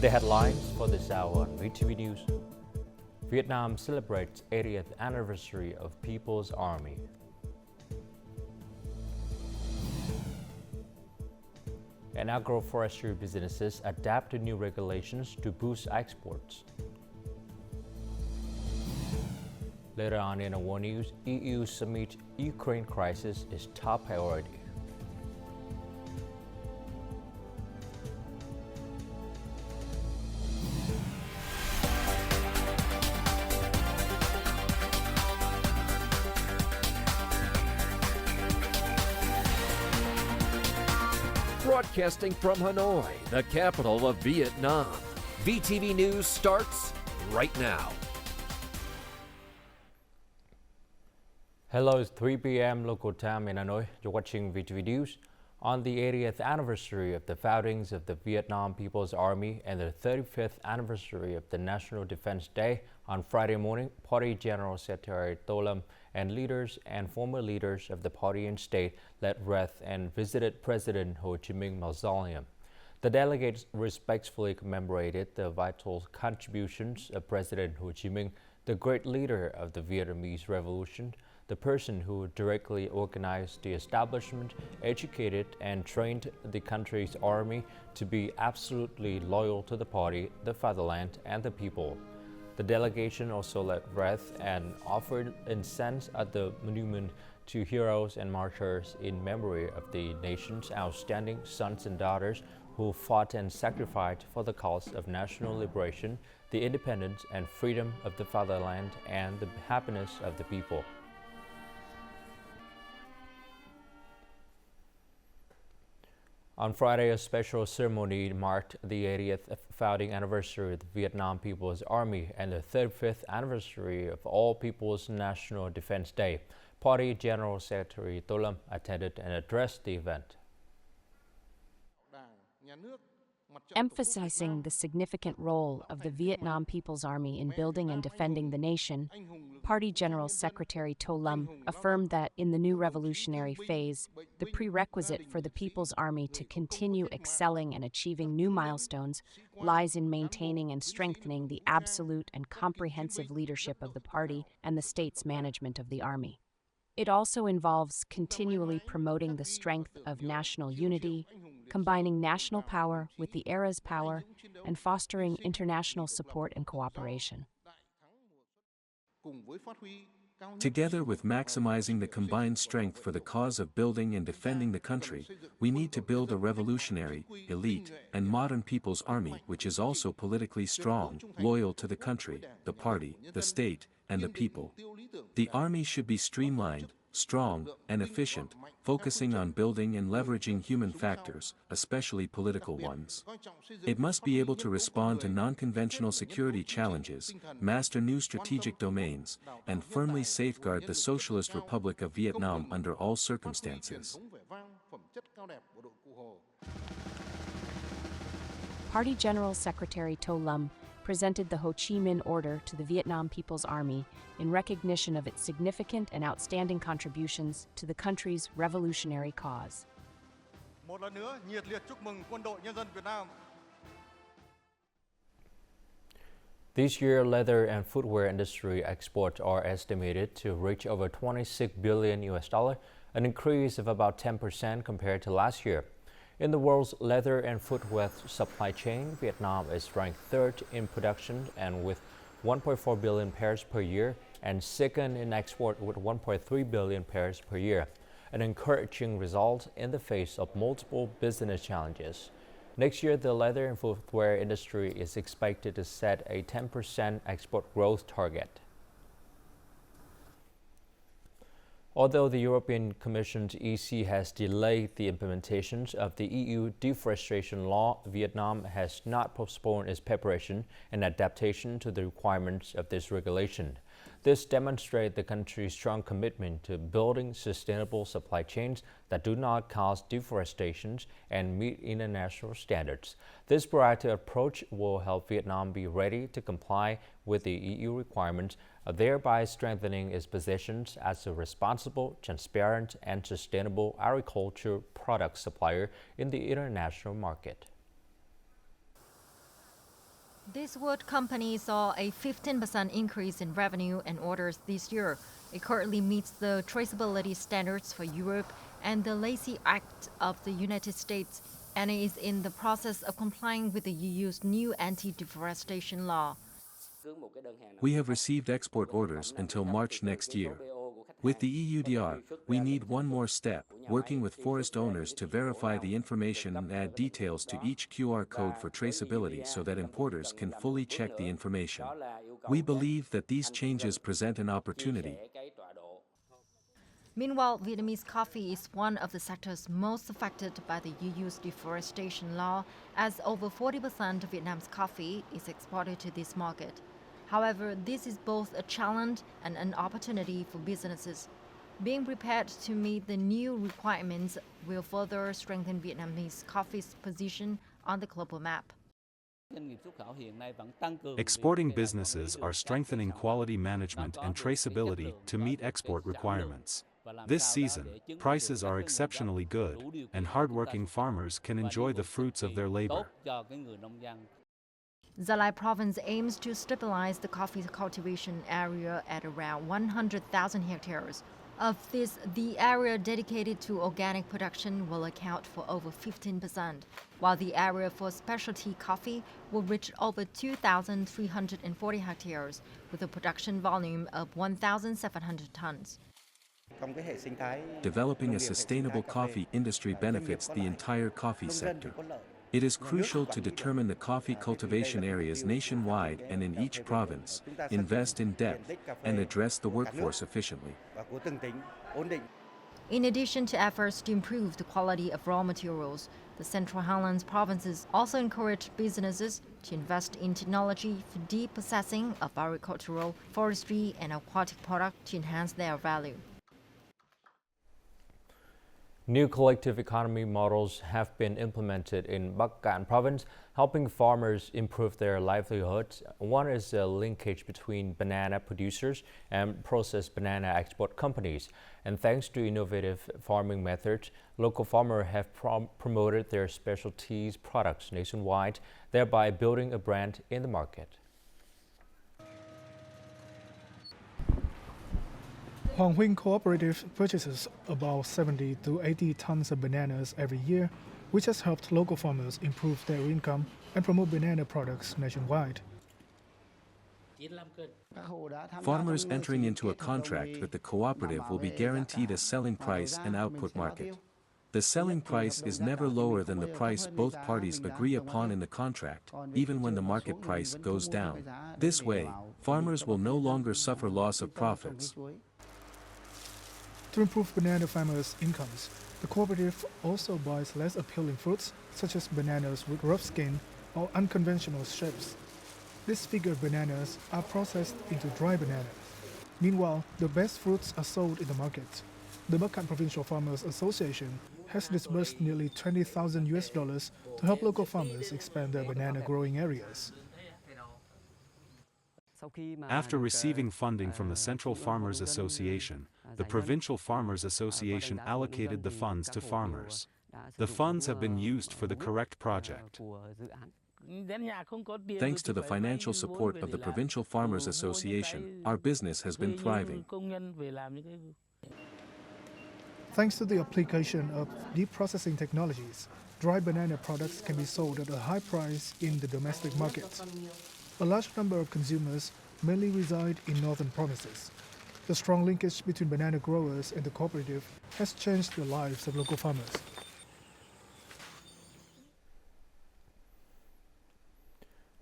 In the headlines for this hour on VTV News, Vietnam celebrates 80th anniversary of People's Army. And agro-forestry businesses adapt to new regulations to boost exports. Later on in our news, EU summit Ukraine crisis is top priority. Broadcasting from Hanoi, the capital of Vietnam. VTV News starts right now. Hello, it's 3 p.m. local time in Hanoi. You're watching VTV News. On the 80th anniversary of the foundings of the Vietnam People's Army and the 35th anniversary of the National Defense Day, on Friday morning, Party General Secretary Tô Lâm and leaders and former leaders of the party and state led wreath and visited President Ho Chi Minh Mausoleum. The delegates respectfully commemorated the vital contributions of President Ho Chi Minh, the great leader of the Vietnamese Revolution, the person who directly organized the establishment, educated and trained the country's army to be absolutely loyal to the party, the fatherland, and the people. The delegation also led wreath and offered incense at the monument to heroes and martyrs in memory of the nation's outstanding sons and daughters who fought and sacrificed for the cause of national liberation, the independence and freedom of the fatherland, and the happiness of the people. On Friday, a special ceremony marked the 80th founding anniversary of the Vietnam People's Army and the 35th anniversary of All People's National Defense Day. Party General Secretary Tô Lâm attended and addressed the event. Emphasizing the significant role of the Vietnam People's Army in building and defending the nation, Party General Secretary Tô Lâm affirmed that in the new revolutionary phase, the prerequisite for the People's Army to continue excelling and achieving new milestones lies in maintaining and strengthening the absolute and comprehensive leadership of the party and the state's management of the army. It also involves continually promoting the strength of national unity, combining national power with the era's power, and fostering international support and cooperation. Together with maximizing the combined strength for the cause of building and defending the country, we need to build a revolutionary, elite, and modern people's army which is also politically strong, loyal to the country, the party, the state, and the people. The army should be streamlined, strong, and efficient, focusing on building and leveraging human factors, especially political ones. It must be able to respond to non-conventional security challenges, master new strategic domains, and firmly safeguard the Socialist Republic of Vietnam under all circumstances. Party General Secretary Tô Lâm presented the Ho Chi Minh Order to the Vietnam People's Army in recognition of its significant and outstanding contributions to the country's revolutionary cause. Một lần nữa, nhiệt liệt chúc mừng Quân đội Nhân dân Việt Nam. This year, leather and footwear industry exports are estimated to reach over $26 billion, an increase of about 10% compared to last year. In the world's leather and footwear supply chain, Vietnam is ranked third in production and with 1.4 billion pairs per year, and second in export with 1.3 billion pairs per year, an encouraging result in the face of multiple business challenges. Next year, the leather and footwear industry is expected to set a 10% export growth target. Although the European Commission's EC has delayed the implementations of the EU deforestation law, Vietnam has not postponed its preparation and adaptation to the requirements of this regulation. This demonstrates the country's strong commitment to building sustainable supply chains that do not cause deforestation and meet international standards. This proactive approach will help Vietnam be ready to comply with the EU requirements, thereby strengthening its positions as a responsible, transparent, and sustainable agriculture product supplier in the international market. This wood company saw a 15% increase in revenue and orders this year. It currently meets the traceability standards for Europe and the Lacey Act of the United States, and is in the process of complying with the EU's new anti-deforestation law. We have received export orders until March next year. With the EUDR, we need one more step, working with forest owners to verify the information and add details to each QR code for traceability so that importers can fully check the information. We believe that these changes present an opportunity. Meanwhile, Vietnamese coffee is one of the sectors most affected by the EU's deforestation law, as over 40% of Vietnam's coffee is exported to this market. However, this is both a challenge and an opportunity for businesses. Being prepared to meet the new requirements will further strengthen Vietnamese coffee's position on the global map. Exporting businesses are strengthening quality management and traceability to meet export requirements. This season, prices are exceptionally good, and hardworking farmers can enjoy the fruits of their labor. Gia Lai province aims to stabilize the coffee cultivation area at around 100,000 hectares. Of this, the area dedicated to organic production will account for over 15%, while the area for specialty coffee will reach over 2,340 hectares, with a production volume of 1,700 tons. Developing a sustainable coffee industry benefits the entire coffee sector. It is crucial to determine the coffee cultivation areas nationwide and in each province, invest in depth, and address the workforce efficiently. In addition to efforts to improve the quality of raw materials, the Central Highlands provinces also encourage businesses to invest in technology for deep processing of agricultural, forestry, and aquatic products to enhance their value. New collective economy models have been implemented in Bắc Cạn province, helping farmers improve their livelihoods. One is a linkage between banana producers and processed banana export companies. And thanks to innovative farming methods, local farmers have promoted their specialties products nationwide, thereby building a brand in the market. Hoàng Huynh Cooperative purchases about 70 to 80 tons of bananas every year, which has helped local farmers improve their income and promote banana products nationwide. Farmers entering into a contract with the cooperative will be guaranteed a selling price and output market. The selling price is never lower than the price both parties agree upon in the contract, even when the market price goes down. This way, farmers will no longer suffer loss of profits. To improve banana farmers' incomes, the cooperative also buys less appealing fruits, such as bananas with rough skin or unconventional shapes. These bigger bananas are processed into dry bananas. Meanwhile, the best fruits are sold in the market. The Bắc Cạn Provincial Farmers Association has disbursed nearly $20,000 to help local farmers expand their banana growing areas. After receiving funding from the Central Farmers Association, the Provincial Farmers Association allocated the funds to farmers. The funds have been used for the correct project. Thanks to the financial support of the Provincial Farmers Association, our business has been thriving. Thanks to the application of deep processing technologies, dry banana products can be sold at a high price in the domestic market. A large number of consumers mainly reside in northern provinces. The strong linkage between banana growers and the cooperative has changed the lives of local farmers.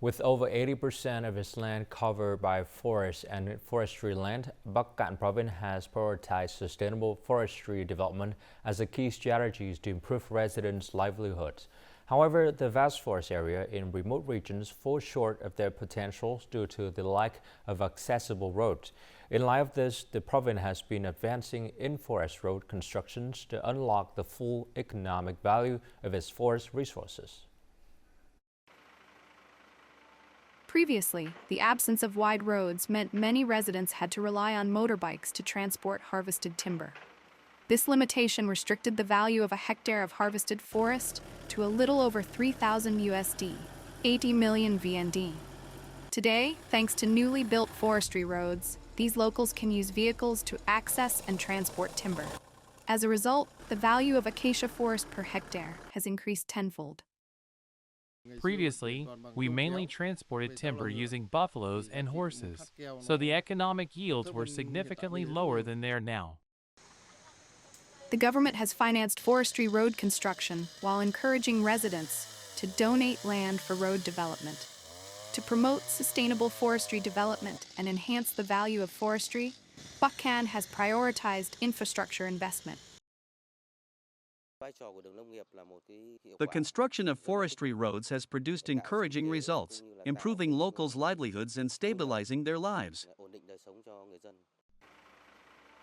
With over 80% of its land covered by forest and forestry land, Bắc Cạn province has prioritized sustainable forestry development as a key strategy to improve residents' livelihoods. However, the vast forest area in remote regions falls short of their potential due to the lack of accessible roads. In light of this, the province has been advancing in forest road constructions to unlock the full economic value of its forest resources. Previously, the absence of wide roads meant many residents had to rely on motorbikes to transport harvested timber. This limitation restricted the value of a hectare of harvested forest to a little over $3,000 USD, 80 million VND. Today, thanks to newly built forestry roads, these locals can use vehicles to access and transport timber. As a result, the value of acacia forest per hectare has increased tenfold. Previously, we mainly transported timber using buffaloes and horses, so the economic yields were significantly lower than they are now. The government has financed forestry road construction while encouraging residents to donate land for road development. To promote sustainable forestry development and enhance the value of forestry, Bukhan has prioritized infrastructure investment. The construction of forestry roads has produced encouraging results, improving locals' livelihoods and stabilizing their lives.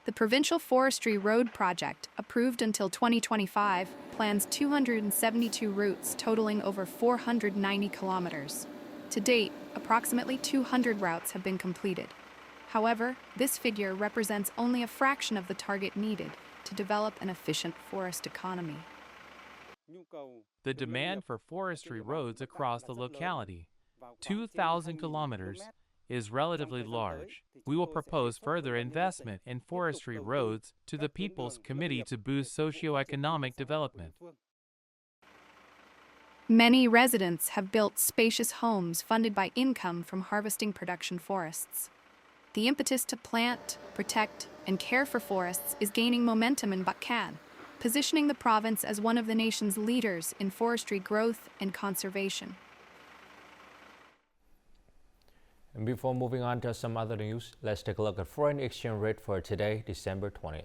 The Provincial Forestry Road Project, approved until 2025, plans 272 routes totaling over 490 kilometers. To date, approximately 200 routes have been completed. However, this figure represents only a fraction of the target needed to develop an efficient forest economy. The demand for forestry roads across the locality, 2,000 kilometers, is relatively large. We will propose further investment in forestry roads to the People's Committee to boost socio-economic development. Many residents have built spacious homes funded by income from harvesting production forests. The impetus to plant, protect, and care for forests is gaining momentum in Bukhan, positioning the province as one of the nation's leaders in forestry growth and conservation. And before moving on to some other news, let's take a look at foreign exchange rate for today, December 20th.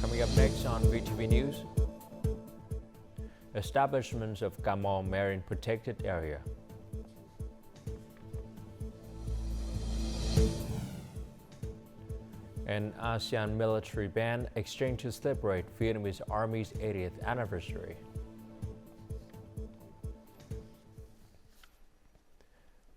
Coming up next on VTV News, establishments of Gamo Marine Protected Area. An ASEAN military band exchanged to celebrate Vietnamese Army's 80th anniversary.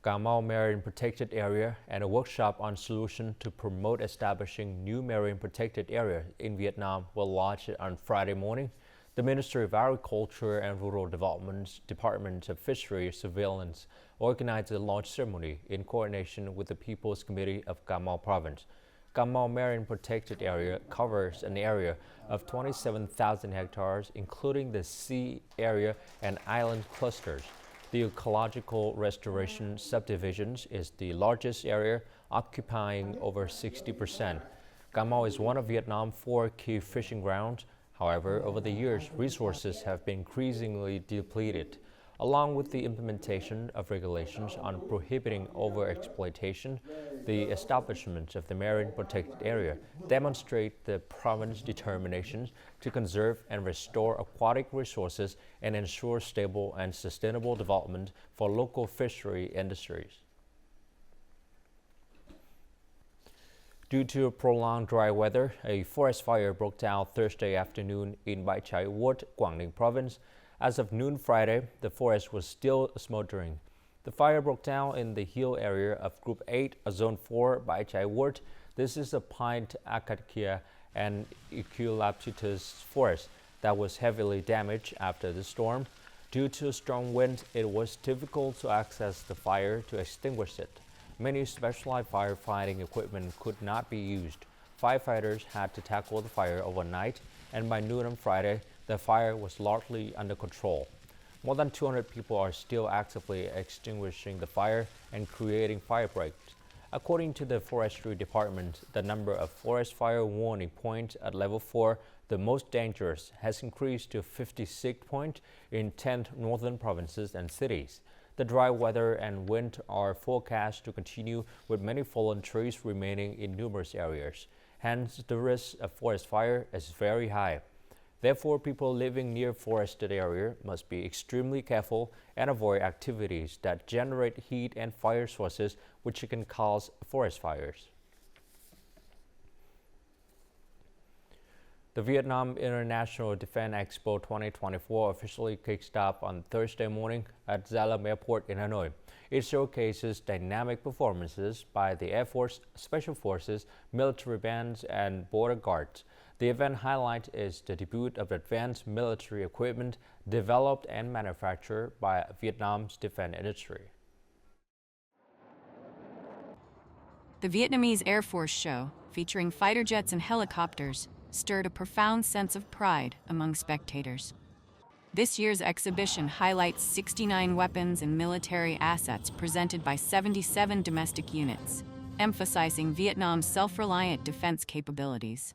Gamo Marine Protected Area and a workshop on solution to promote establishing new marine protected area in Vietnam will launch on Friday morning. The Ministry of Agriculture and Rural Development's Department of Fisheries Surveillance organized the launch ceremony in coordination with the People's Committee of Gamo Province. Gamo Marine Protected Area covers an area of 27,000 hectares, including the sea area and island clusters. The Ecological Restoration Subdivisions is the largest area, occupying over 60%. Gamo is one of Vietnam's 4 key fishing grounds. However, over the years, resources have been increasingly depleted. Along with the implementation of regulations on prohibiting overexploitation, the establishment of the Marine Protected Area demonstrate the province's determination to conserve and restore aquatic resources and ensure stable and sustainable development for local fishery industries. Due to prolonged dry weather, a forest fire broke out Thursday afternoon in Bai Chai Ward, Quảng Ninh Province. As of noon Friday, the forest was still smoldering. The fire broke down in the hill area of Group 8, Zone 4, Bai Chai Ward. This is a pine, acacia, and eucalyptus forest that was heavily damaged after the storm. Due to strong wind, it was difficult to access the fire to extinguish it. Many specialized firefighting equipment could not be used. Firefighters had to tackle the fire overnight, and by noon on Friday, the fire was largely under control. More than 200 people are still actively extinguishing the fire and creating fire breaks. According to the Forestry Department, the number of forest fire warning points at level 4, the most dangerous, has increased to 56 points in 10 northern provinces and cities. The dry weather and wind are forecast to continue, with many fallen trees remaining in numerous areas. Hence, the risk of forest fire is very high. Therefore, people living near forested area must be extremely careful and avoid activities that generate heat and fire sources which can cause forest fires. The Vietnam International Defense Expo 2024 officially kicked off on Thursday morning at Gia Lâm Airport in Hanoi. It showcases dynamic performances by the Air Force, Special Forces, military bands, and border guards. The event highlight is the debut of advanced military equipment developed and manufactured by Vietnam's defense industry. The Vietnamese Air Force show, featuring fighter jets and helicopters, stirred a profound sense of pride among spectators. This year's exhibition highlights 69 weapons and military assets presented by 77 domestic units, emphasizing Vietnam's self-reliant defense capabilities.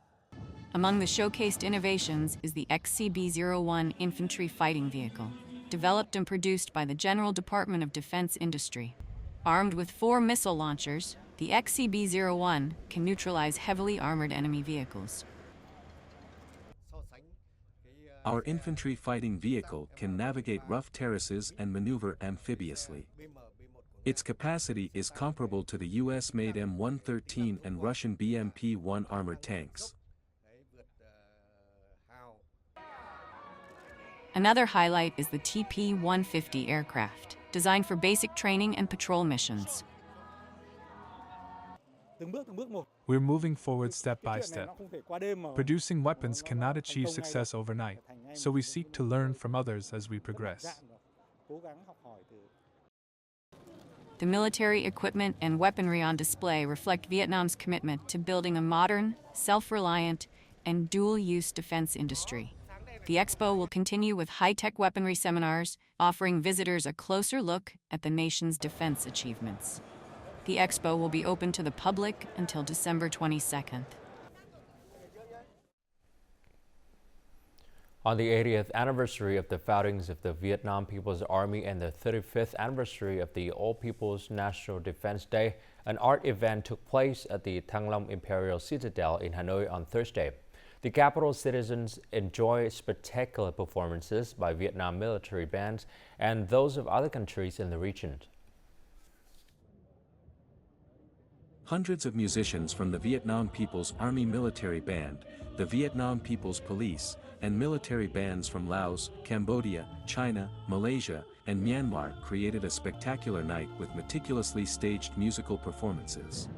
Among the showcased innovations is the XCB-01 infantry fighting vehicle, developed and produced by the General Department of Defense Industry. Armed with 4 missile launchers, the XCB-01 can neutralize heavily armored enemy vehicles. Our infantry fighting vehicle can navigate rough terraces and maneuver amphibiously. Its capacity is comparable to the US-made M113 and Russian BMP-1 armored tanks. Another highlight is the TP-150 aircraft, designed for basic training and patrol missions. We're moving forward step by step. Producing weapons cannot achieve success overnight, so we seek to learn from others as we progress. The military equipment and weaponry on display reflect Vietnam's commitment to building a modern, self-reliant, and dual-use defense industry. The Expo will continue with high-tech weaponry seminars, offering visitors a closer look at the nation's defense achievements. The Expo will be open to the public until December 22nd. On the 80th anniversary of the foundings of the Vietnam People's Army and the 35th anniversary of the All People's National Defense Day, an art event took place at the Thăng Long Imperial Citadel in Hanoi on Thursday. The capital's citizens enjoy spectacular performances by Vietnam military bands and those of other countries in the region. Hundreds of musicians from the Vietnam People's Army Military Band, the Vietnam People's Police, and military bands from Laos, Cambodia, China, Malaysia, and Myanmar created a spectacular night with meticulously staged musical performances.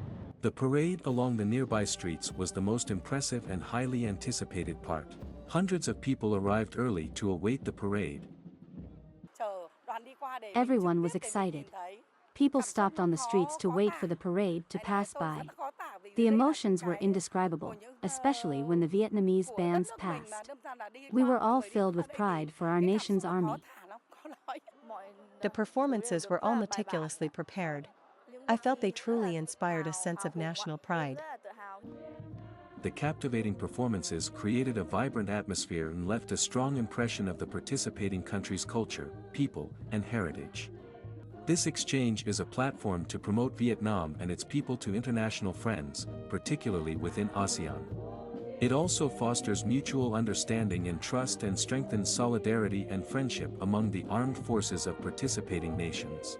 The parade along the nearby streets was the most impressive and highly anticipated part. Hundreds of people arrived early to await the parade. Everyone was excited. People stopped on the streets to wait for the parade to pass by. The emotions were indescribable, especially when the Vietnamese bands passed. We were all filled with pride for our nation's army. The performances were all meticulously prepared. I felt they truly inspired a sense of national pride. The captivating performances created a vibrant atmosphere and left a strong impression of the participating country's culture, people, and heritage. This exchange is a platform to promote Vietnam and its people to international friends, particularly within ASEAN. It also fosters mutual understanding and trust and strengthens solidarity and friendship among the armed forces of participating nations.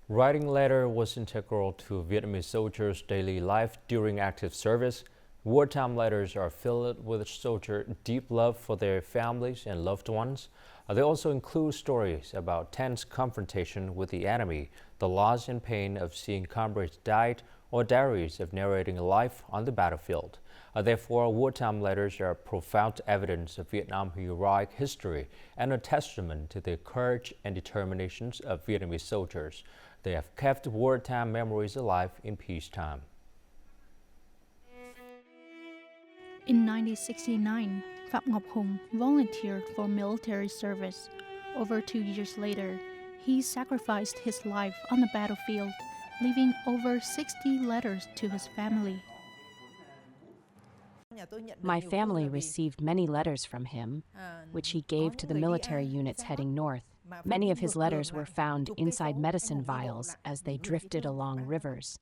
Writing letter was integral to Vietnamese soldiers' daily life during active service. Wartime letters are filled with soldiers' deep love for their families and loved ones. They also include stories about tense confrontation with the enemy, the loss and pain of seeing comrades died, or diaries of narrating life on the battlefield. Therefore, wartime letters are profound evidence of Vietnam's heroic history and a testament to the courage and determination of Vietnamese soldiers. They have kept wartime memories alive in peacetime. In 1969, Phạm Ngọc Hùng volunteered for military service. Over 2 years later, he sacrificed his life on the battlefield, leaving over 60 letters to his family. My family received many letters from him, which he gave to the military units heading north. Many of his letters were found inside medicine vials as they drifted along rivers.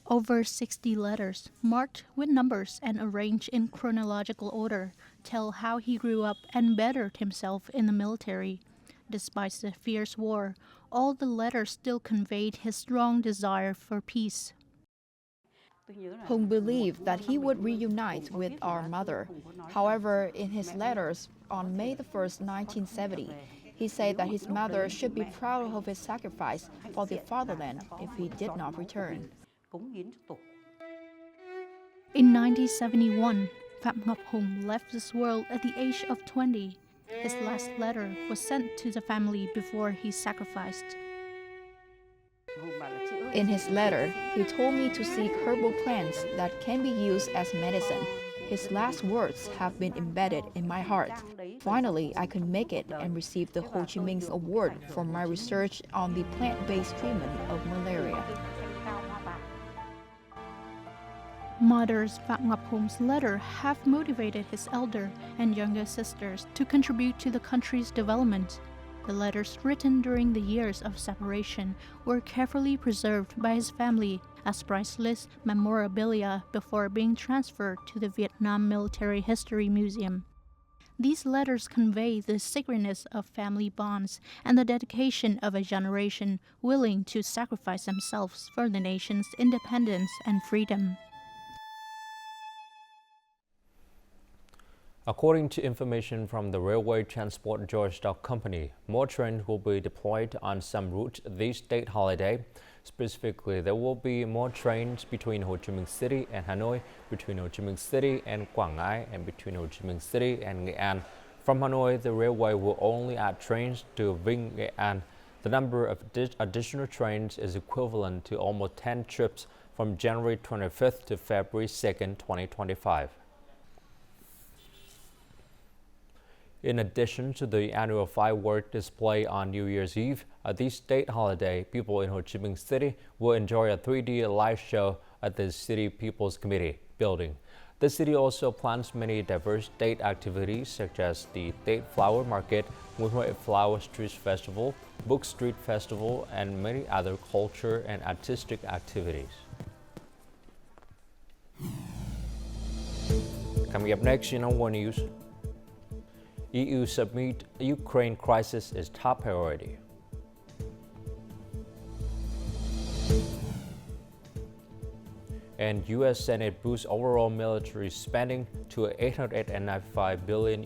Over 60 letters, marked with numbers and arranged in chronological order, tell how he grew up and bettered himself in the military. Despite the fierce war, all the letters still conveyed his strong desire for peace. Hùng believed that he would reunite with our mother. However, in his letters on May 1st, 1970, he said that his mother should be proud of his sacrifice for the fatherland if he did not return. In 1971, Phạm Ngọc Hùng left this world at the age of 20. His last letter was sent to the family before he sacrificed. In his letter, he told me to seek herbal plants that can be used as medicine. His last words have been embedded in my heart. Finally, I could make it and receive the Ho Chi Minh Award for my research on the plant-based treatment of malaria. Mother's Phạm Ngọc Hùng letter have motivated his elder and younger sisters to contribute to the country's development. The letters written during the years of separation were carefully preserved by his family as priceless memorabilia before being transferred to the Vietnam Military History Museum. These letters convey the sacredness of family bonds and the dedication of a generation willing to sacrifice themselves for the nation's independence and freedom. According to information from the Railway Transport George Stock Company, more trains will be deployed on some routes this state holiday. Specifically, there will be more trains between Ho Chi Minh City and Hanoi, between Ho Chi Minh City and Quảng Ngãi, and between Ho Chi Minh City and Nghệ An. From Hanoi, the railway will only add trains to Vinh, Nghệ An. The number of additional trains is equivalent to almost 10 trips from January 25th to February 2nd, 2025. In addition to the annual firework display on New Year's Eve, at this state holiday, people in Ho Chi Minh City will enjoy a 3D live show at the City People's Committee building. The city also plans many diverse state activities such as the State Flower Market, Nguyễn Huệ Flower Street Festival, Book Street Festival, and many other culture and artistic activities. Coming up next in our news. EU submit Ukraine crisis is top priority. And U.S. Senate boosts overall military spending to $895 billion.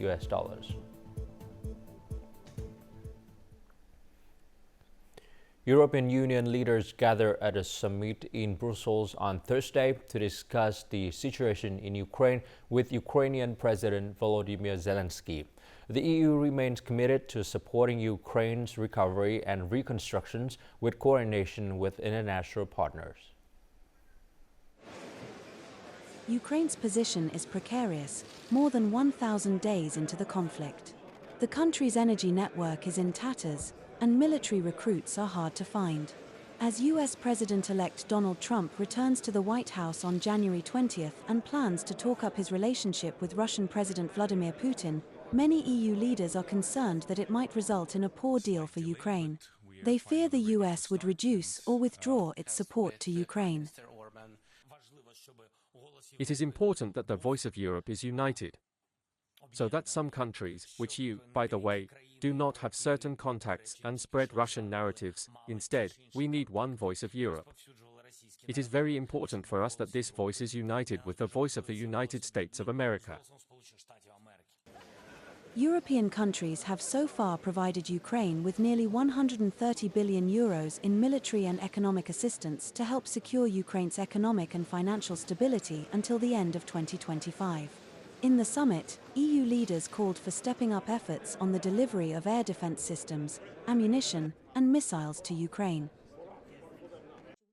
European Union leaders gather at a summit in Brussels on Thursday to discuss the situation in Ukraine with Ukrainian President Volodymyr Zelensky. The EU remains committed to supporting Ukraine's recovery and reconstruction with coordination with international partners. Ukraine's position is precarious, more than 1,000 days into the conflict. The country's energy network is in tatters, and military recruits are hard to find. As US President-elect Donald Trump returns to the White House on January 20th and plans to talk up his relationship with Russian President Vladimir Putin, many EU leaders are concerned that it might result in a poor deal for Ukraine. They fear the US would reduce or withdraw its support to Ukraine. It is important that the voice of Europe is united, so that some countries, which you, by the way, do not have certain contacts and spread Russian narratives. Instead, we need one voice of Europe. It is very important for us that this voice is united with the voice of the United States of America. European countries have so far provided Ukraine with nearly 130 billion euros in military and economic assistance to help secure Ukraine's economic and financial stability until the end of 2025. In the summit, EU leaders called for stepping up efforts on the delivery of air defense systems, ammunition, and missiles to Ukraine.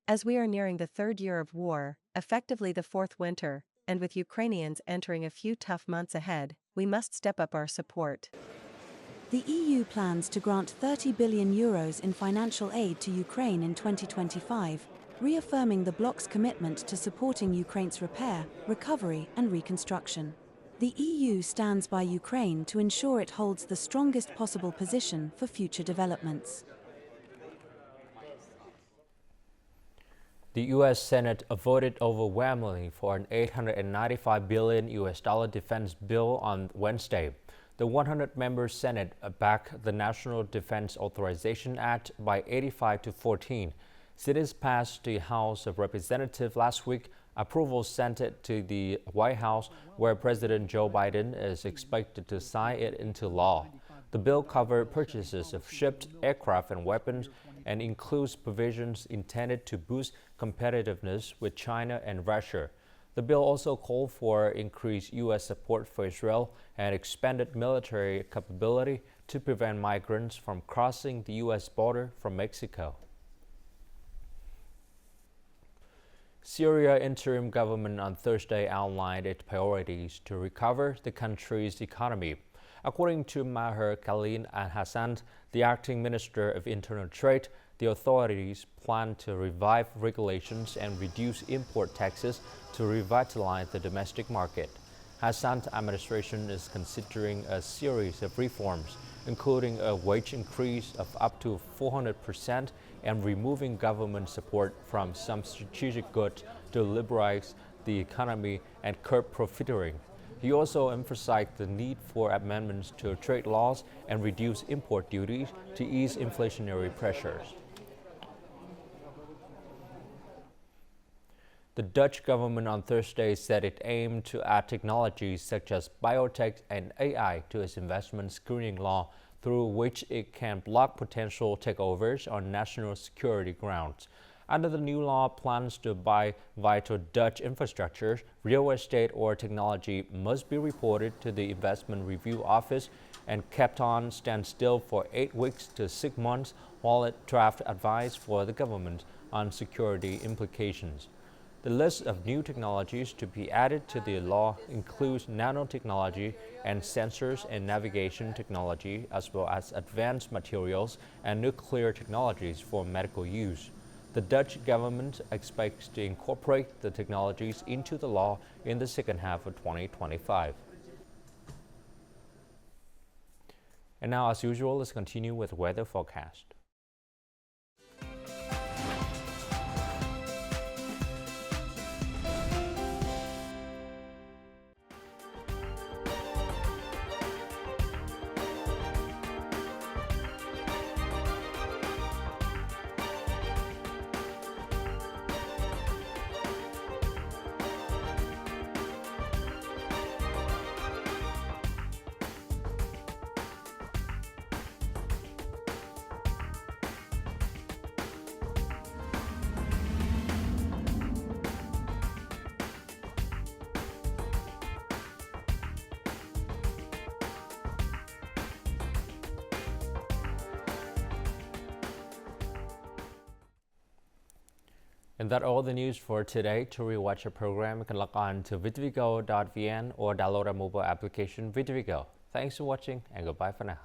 As we are nearing the third year of war, effectively the fourth winter, and with Ukrainians entering a few tough months ahead, we must step up our support. The EU plans to grant 30 billion euros in financial aid to Ukraine in 2025, reaffirming the bloc's commitment to supporting Ukraine's repair, recovery, and reconstruction. The EU stands by Ukraine to ensure it holds the strongest possible position for future developments. The U.S. Senate voted overwhelmingly for an $895 billion defense bill on Wednesday. The 100-member Senate backed the National Defense Authorization Act by 85-14. Since it passed the House of Representatives last week, approval sent it to the White House, where President Joe Biden is expected to sign it into law. The bill covers purchases of ships, aircraft, and weapons, and includes provisions intended to boost competitiveness with China and Russia. The bill also called for increased U.S. support for Israel and expanded military capability to prevent migrants from crossing the U.S. border from Mexico. Syria interim government on Thursday outlined its priorities to recover the country's economy. According to Maher Khalil al-Hassan, the acting Minister of Internal Trade, the authorities plan to revive regulations and reduce import taxes to revitalize the domestic market. Hassan's administration is considering a series of reforms, including a wage increase of up to 400% and removing government support from some strategic goods to liberalize the economy and curb profiteering. He also emphasized the need for amendments to trade laws and reduce import duties to ease inflationary pressures. The Dutch government on Thursday said it aimed to add technologies such as biotech and AI to its investment screening law, through which it can block potential takeovers on national security grounds. Under the new law, plans to buy vital Dutch infrastructure, real estate, or technology must be reported to the Investment Review Office and kept on standstill for 8 weeks to 6 months while it drafts advice for the government on security implications. The list of new technologies to be added to the law includes nanotechnology and sensors and navigation technology, as well as advanced materials and nuclear technologies for medical use. The Dutch government expects to incorporate the technologies into the law in the second half of 2025. And now, as usual, let's continue with weather forecast. And that's all the news for today. To rewatch our program, you can log on to VTVgo.vn or download our mobile application VTVgo. Thanks for watching and goodbye for now.